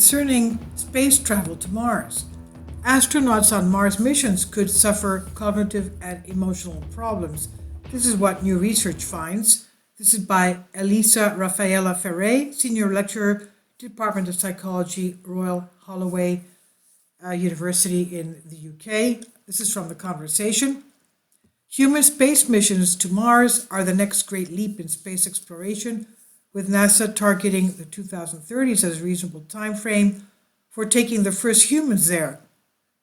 concerning space travel to Mars. Astronauts on Mars missions could suffer cognitive and emotional problems. This is what new research finds. This is by Elisa Raffaella Ferre, Senior Lecturer, Department of Psychology, Royal Holloway University in the UK. This is from The Conversation. Human space missions to Mars are the next great leap in space exploration, with NASA targeting the 2030s as a reasonable time frame for taking the first humans there.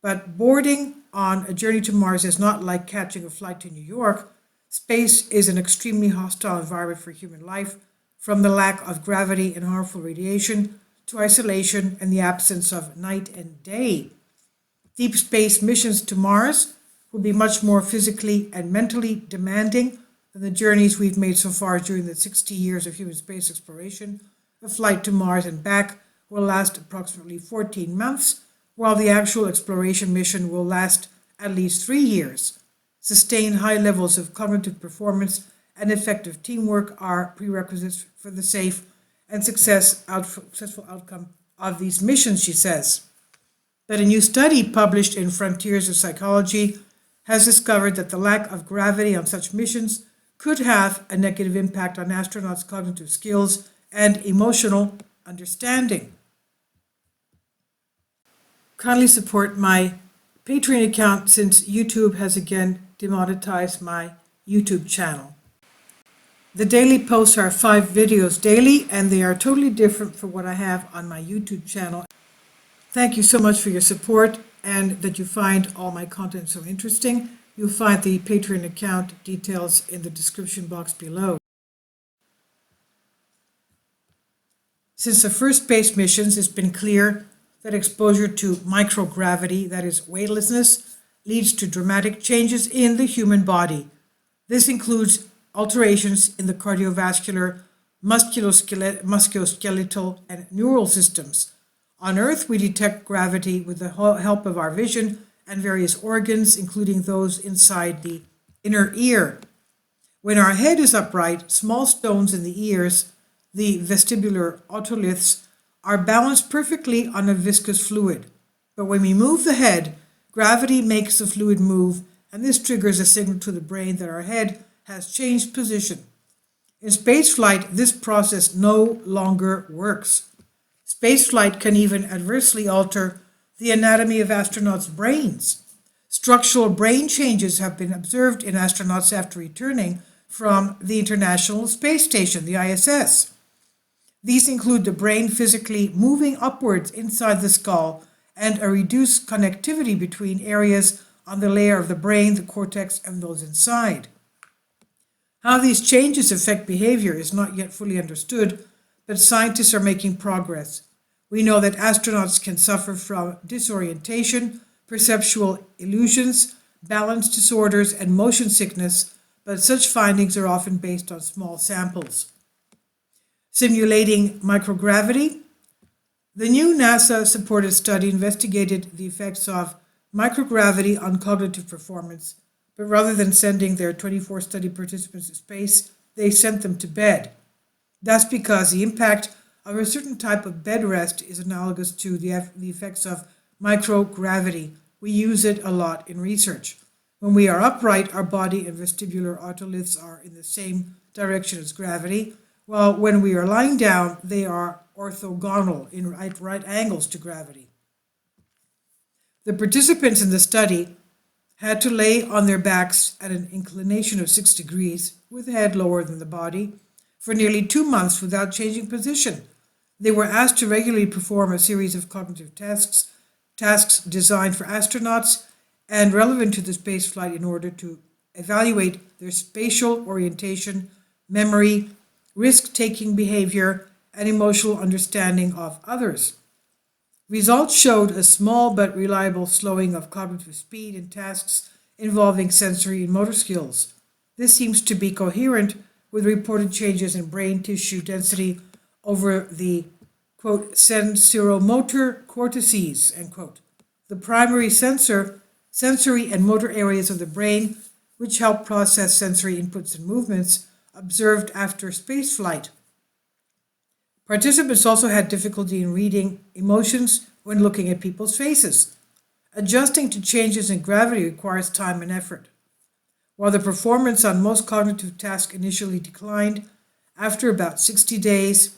But boarding on a journey to Mars is not like catching a flight to New York. Space is an extremely hostile environment for human life, from the lack of gravity and harmful radiation to isolation and the absence of night and day. Deep space missions to Mars will be much more physically and mentally demanding than the journeys we've made so far during the 60 years of human space exploration. A flight to Mars and back will last approximately 14 months, while the actual exploration mission will last at least 3 years. Sustained high levels of cognitive performance and effective teamwork are prerequisites for the safe and successful outcome of these missions, she says. But a new study published in Frontiers of Psychology has discovered that the lack of gravity on such missions could have a negative impact on astronauts' cognitive skills and emotional understanding. Kindly support my Patreon account since YouTube has again demonetized my YouTube channel. The daily posts are 5 videos daily, and they are totally different from what I have on my YouTube channel. Thank you so much for your support and that you find all my content so interesting. You'll find the Patreon account details in the description box below. Since the first space missions, it's been clear that exposure to microgravity, that is weightlessness, leads to dramatic changes in the human body. This includes alterations in the cardiovascular, musculoskeletal, and neural systems. On Earth, we detect gravity with the help of our vision and various organs, including those inside the inner ear. When our head is upright, small stones in the ears, the vestibular otoliths, are balanced perfectly on a viscous fluid. But when we move the head, gravity makes the fluid move, and this triggers a signal to the brain that our head has changed position. In spaceflight, this process no longer works. Spaceflight can even adversely alter the anatomy of astronauts' brains. Structural brain changes have been observed in astronauts after returning from the International Space Station, the ISS. These include the brain physically moving upwards inside the skull and a reduced connectivity between areas on the layer of the brain, the cortex, and those inside. How these changes affect behavior is not yet fully understood, but scientists are making progress. We know that astronauts can suffer from disorientation, perceptual illusions, balance disorders, and motion sickness, but such findings are often based on small samples. Simulating microgravity. The new NASA-supported study investigated the effects of microgravity on cognitive performance, but rather than sending their 24 study participants to space, they sent them to bed. That's because the impact of a certain type of bed rest is analogous to the effects of microgravity. We use it a lot in research. When we are upright, our body and vestibular otoliths are in the same direction as gravity, while when we are lying down, they are orthogonal, in right angles to gravity. The participants in the study had to lay on their backs at an inclination of 6 degrees, with the head lower than the body, for nearly 2 months without changing position. They were asked to regularly perform a series of cognitive tasks designed for astronauts and relevant to the spaceflight in order to evaluate their spatial orientation, memory, risk-taking behavior, and emotional understanding of others. Results showed a small but reliable slowing of cognitive speed in tasks involving sensory and motor skills. This seems to be coherent with reported changes in brain tissue density over the, quote, sensoromotor cortices, end quote, the primary sensory and motor areas of the brain, which help process sensory inputs and movements observed after spaceflight. Participants also had difficulty in reading emotions when looking at people's faces. Adjusting to changes in gravity requires time and effort. While the performance on most cognitive tasks initially declined, after about 60 days,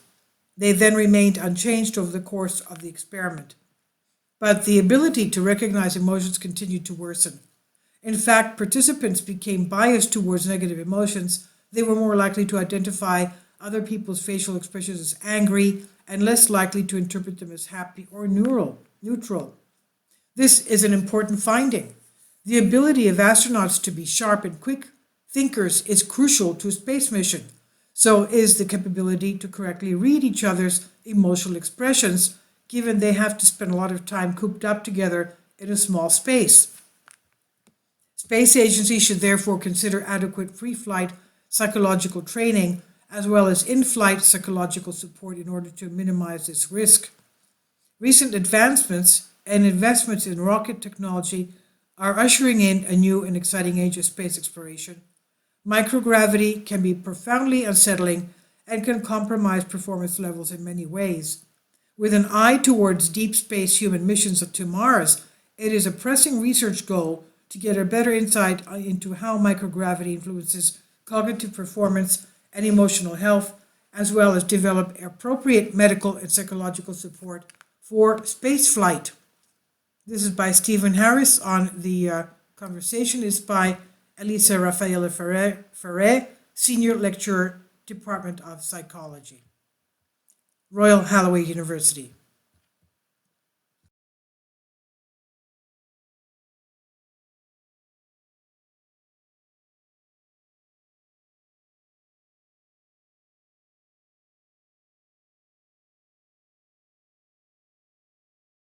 they then remained unchanged over the course of the experiment. But the ability to recognize emotions continued to worsen. In fact, participants became biased towards negative emotions. They were more likely to identify other people's facial expressions as angry and less likely to interpret them as happy or neutral. This is an important finding. The ability of astronauts to be sharp and quick thinkers is crucial to a space mission. So is the capability to correctly read each other's emotional expressions, given they have to spend a lot of time cooped up together in a small space. Space agencies should therefore consider adequate pre-flight psychological training as well as in-flight psychological support in order to minimize this risk. Recent advancements and investments in rocket technology are ushering in a new and exciting age of space exploration. Microgravity can be profoundly unsettling and can compromise performance levels in many ways. With an eye towards deep space human missions to Mars, it is a pressing research goal to get a better insight into how microgravity influences cognitive performance and emotional health, as well as develop appropriate medical and psychological support for space flight. This is by Stephen Harris. On the conversation is by Elisa Rafaela Ferre, Senior Lecturer, Department of Psychology, Royal Holloway University.